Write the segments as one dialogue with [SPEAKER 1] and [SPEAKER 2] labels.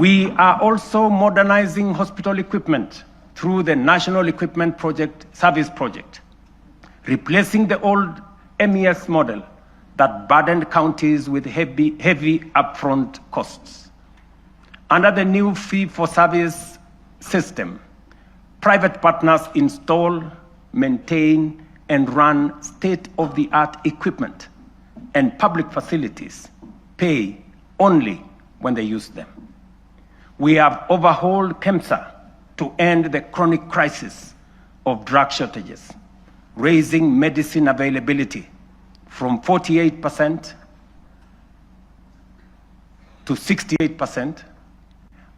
[SPEAKER 1] We are also modernizing hospital equipment through the National Equipment Service Project, replacing the old MES model that burdened counties with heavy upfront costs. Under the new fee-for-service system, private partners install, maintain, and run state-of-the-art equipment, and public facilities pay only when they use them. We have overhauled KEMSA to end the chronic crisis of drug shortages, raising medicine availability from 48% to 68%,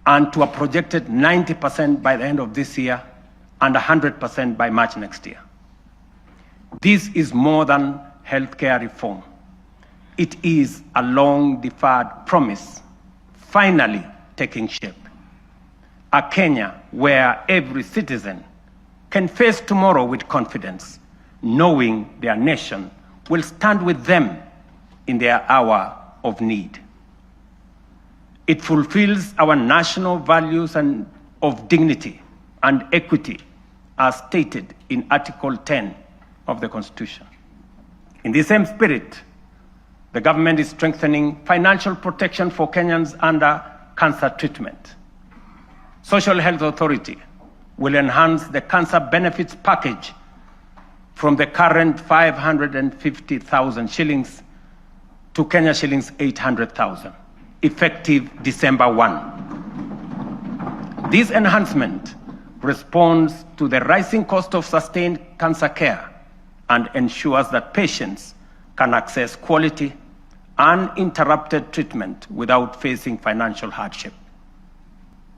[SPEAKER 1] and to a projected 90% by the end of this year and 100% by March next year. This is more than healthcare reform. It is a long-deferred promise finally taking shape. A Kenya where every citizen can face tomorrow with confidence, knowing their nation will stand with them in their hour of need. It fulfills our national values of dignity and equity as stated in Article 10 of the Constitution. In the same spirit, the government is strengthening financial protection for Kenyans under cancer treatment. Social Health Authority will enhance the cancer benefits package from the current 550,000 shillings to Kenya shillings 800,000, effective December 1. This enhancement responds to the rising cost of sustained cancer care and ensures that patients can access quality, uninterrupted treatment without facing financial hardship.